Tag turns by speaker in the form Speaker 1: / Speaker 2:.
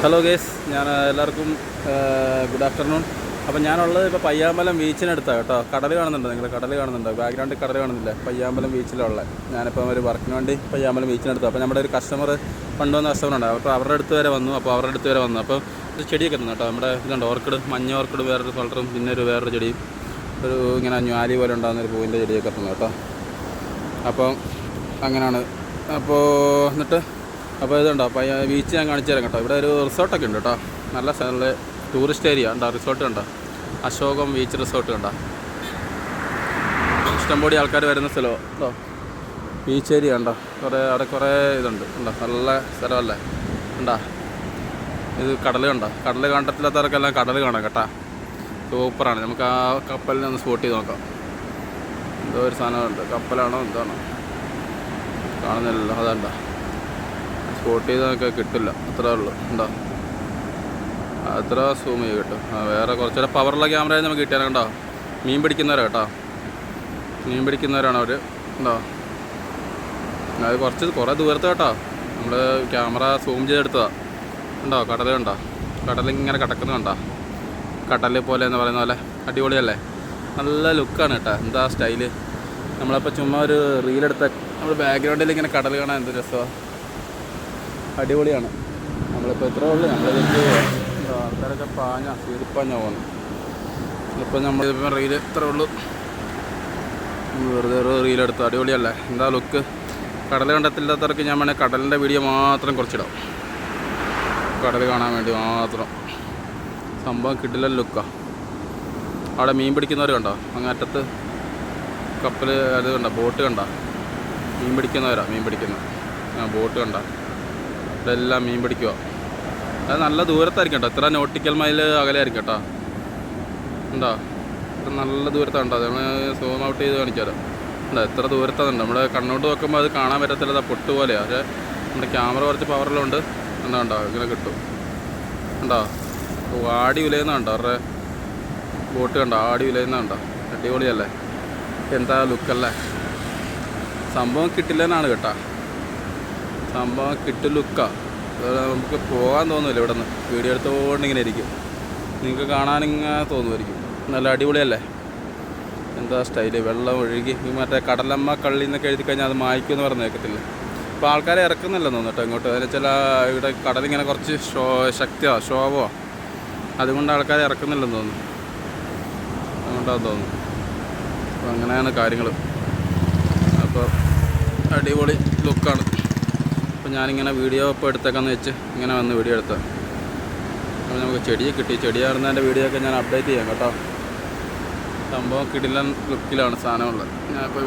Speaker 1: Hello guys, ഞാൻ എല്ലാവർക്കും good afternoon. അപ്പോൾ ഞാനുള്ളത് ഇപ്പോൾ പയ്യാമ്പലം ബീച്ചിനടുത്താണ് കേട്ടോ. കടൽ കാണുന്നുണ്ട്, നിങ്ങൾ കടൽ കാണുന്നുണ്ടോ? ബാക്ക്ഗ്രൗണ്ടിൽ കടൽ കാണുന്നില്ല. പയ്യാമ്പലം ബീച്ചിലുള്ള ഞാനിപ്പോൾ ഒരു വർക്കിന് വേണ്ടി പയ്യാമ്പലം ബീച്ചിനടുത്ത്. അപ്പോൾ നമ്മുടെ ഒരു കസ്റ്റമർ കൊണ്ടുവന്ന കസ്റ്റമറുണ്ട്. അപ്പോൾ അവരുടെ അടുത്ത് വരെ വന്നു. അപ്പോൾ ഒരു ചെടിയൊക്കെ തന്നു കേട്ടോ. നമ്മുടെ ഇതുണ്ട്, ഓർക്കിഡ്, മഞ്ഞ ഓർക്കിഡ് വേറൊരു കളറും പിന്നെ വേറൊരു ചെടിയും ഒരു ഇങ്ങനെ ഞാലി പോലെ ഉണ്ടാകുന്നൊരു പൂവിൻ്റെ ചെടിയൊക്കെ തന്നു കേട്ടോ. അപ്പം അങ്ങനെയാണ്. അപ്പോൾ ഇതുണ്ടോ ബീച്ച് ഞാൻ കാണിച്ചു തരാം കേട്ടോ. ഇവിടെ ഒരു റിസോർട്ടൊക്കെ ഉണ്ട് കേട്ടോ. നല്ല ടൂറിസ്റ്റ് ഏരിയ ഉണ്ടോ, റിസോർട്ട് കണ്ടോ, അശോകം ബീച്ച് റിസോർട്ട് കണ്ടോ. ഇഷ്ടംപോലെ ആൾക്കാർ വരുന്ന സ്ഥലമോ കേട്ടോ. ബീച്ച് ഏരിയ ഉണ്ടോ, അവിടെ കുറേ ഇതുണ്ട് ഉണ്ടോ, നല്ല സ്ഥലമല്ലേ ഉണ്ടോ. ഇത് കടൽ കണ്ടോ, കടൽ കണ്ടിട്ടില്ലാത്തവർക്കെല്ലാം കടൽ കാണാം കേട്ടോ. സൂപ്പറാണ്. നമുക്ക് ആ കപ്പലിനെ ഒന്ന് സ്പോട്ട് ചെയ്ത് നോക്കാം. എന്തോ ഒരു സാധനമുണ്ട്, കപ്പലാണോ എന്താണോ കാണുന്നില്ലല്ലോ. അതുണ്ടോ, സ്പോട്ട് ചെയ്തൊക്കെ കിട്ടില്ല, അത്രേ ഉള്ളൂ ഉണ്ടോ. അത്ര സൂം ചെയ്ത് കിട്ടും. വേറെ കുറച്ചുകൂടെ പവറുള്ള ക്യാമറ നമുക്ക് കിട്ടിയാൽ കേട്ടോ. മീൻ പിടിക്കുന്നവരാണ് കേട്ടോ, മീൻ പിടിക്കുന്നവരാണ് അവർ ഉണ്ടോ. അത് കുറേ ദൂരത്ത് കേട്ടോ. നമ്മൾ ക്യാമറ സൂം ചെയ്തെടുത്തതാണ് ഉണ്ടോ. കടൽ കണ്ടോ, കടലിങ്ങനെ കിടക്കുന്നത് കണ്ടോ, കടൽ പോലെ എന്ന് പറയുന്ന പോലെ അടിപൊളിയല്ലേ. നല്ല ലുക്കാണ് കേട്ടോ. എന്താ സ്റ്റൈല്. നമ്മളപ്പോൾ ചുമ്മാ ഒരു റീലെടുത്ത നമ്മൾ ബാക്ക്ഗ്രൗണ്ടിൽ ഇങ്ങനെ കടൽ കാണാൻ എന്ത് രസമാണ്, അടിപൊളിയാണ്. നമ്മളിപ്പോൾ ഇത്രേ ഉള്ളൂ. നമ്മളിതിലേക്ക് ആൾക്കാരൊക്കെ സീരിപ്പാഞ്ഞ പോകുന്നു. ഇപ്പം നമ്മളിപ്പോൾ റീൽ ഇത്രേ ഉള്ളൂ. വെറുതെ ഒരു റീലെടുത്തു, അടിപൊളിയല്ലേ. എന്താ ലുക്ക്. കടൽ കണ്ടെത്തില്ലാത്തവർക്ക് ഞാൻ വേണേൽ കടലിൻ്റെ വീഡിയോ മാത്രം കുറച്ചിടാം, കടൽ കാണാൻ വേണ്ടി മാത്രം. സംഭവം കിട്ടില്ല ലുക്കാണ്. അവിടെ മീൻ പിടിക്കുന്നവർ കണ്ടോ, അങ്ങറ്റത്ത് കപ്പൽ അത് കണ്ടോ, ബോട്ട് കണ്ടോ, മീൻ പിടിക്കുന്ന ബോട്ട് കണ്ടോ. ഇവിടെ എല്ലാം മീൻ പിടിക്കുക. അത് നല്ല ദൂരത്തായിരിക്കും കേട്ടോ. ഇത്ര നോട്ടിക്കൽ മൈൽ അകലെയായിരിക്കും കേട്ടോ. ഉണ്ടോ, ഇത്ര നല്ല ദൂരത്താണ്ടോ. അത് നമ്മൾ സൂം ഔട്ട് ചെയ്ത് കാണിച്ചാലോ. ഉണ്ടോ, എത്ര ദൂരത്താണുണ്ട്. നമ്മുടെ കണ്ണോട്ട് നോക്കുമ്പോൾ അത് കാണാൻ പറ്റത്തില്ല, പൊട്ട് പോലെയാണ്. പക്ഷേ നമ്മുടെ ക്യാമറ കുറച്ച് പവറിലുണ്ട്. ഉണ്ടോ, ഇങ്ങനെ കിട്ടും ഉണ്ടോ. ആടി ഉലയുന്നുണ്ടോ, അവരുടെ ബോട്ട് കണ്ടോ, ആടി ഉലയുന്നുണ്ടോ. അടിപൊളിയല്ലേ, എന്താ ലുക്കല്ലേ. സംഭവം കിട്ടില്ലെന്നാണ് കേട്ടോ. സംഭവം കിട്ടും ലുക്കാണ്. നമുക്ക് പോകാൻ തോന്നുന്നില്ല. ഇവിടെ നിന്ന് വീഡിയോ എടുത്തുകൊണ്ട് ഇങ്ങനെ ഇരിക്കും. നിങ്ങൾക്ക് കാണാനിങ്ങനെ തോന്നുമായിരിക്കും. നല്ല അടിപൊളിയല്ലേ. എന്താ സ്റ്റൈല്. വെള്ളം ഒഴുകി മറ്റേ കടലമ്മ കള്ളി എന്നൊക്കെ എഴുതി കഴിഞ്ഞാൽ അത് മായ്ക്കുമെന്ന് പറഞ്ഞ് കേൾക്കത്തില്ല. ഇപ്പോൾ ആൾക്കാരെ ഇറക്കുന്നില്ലെന്ന് തോന്നുന്നു കേട്ടോ ഇങ്ങോട്ട്. അതിന് ചില ഇവിടെ കടലിങ്ങനെ കുറച്ച് ശോഭമോ അതുകൊണ്ട് ആൾക്കാരെ ഇറക്കുന്നില്ലെന്ന് തോന്നുന്നു. അതുകൊണ്ടാണെന്ന് തോന്നുന്നു. അപ്പോൾ അങ്ങനെയാണ് കാര്യങ്ങൾ. അപ്പോൾ അടിപൊളി ലുക്കാണ്. അപ്പോൾ ഞാനിങ്ങനെ വീഡിയോ ഇപ്പോൾ എടുത്തേക്കാന്ന് വെച്ച് ഇങ്ങനെ വന്ന് വീഡിയോ എടുത്തത്. അപ്പോൾ നമുക്ക് ചെടിയെ കിട്ടി. ചെടിയായിരുന്നതിൻ്റെ വീഡിയോ ഒക്കെ ഞാൻ അപ്ഡേറ്റ് ചെയ്യാം കേട്ടോ. സംഭവം കിടിലൻ ലുക്കിലാണ് സാധനമുള്ളത്. ഞാനിപ്പോൾ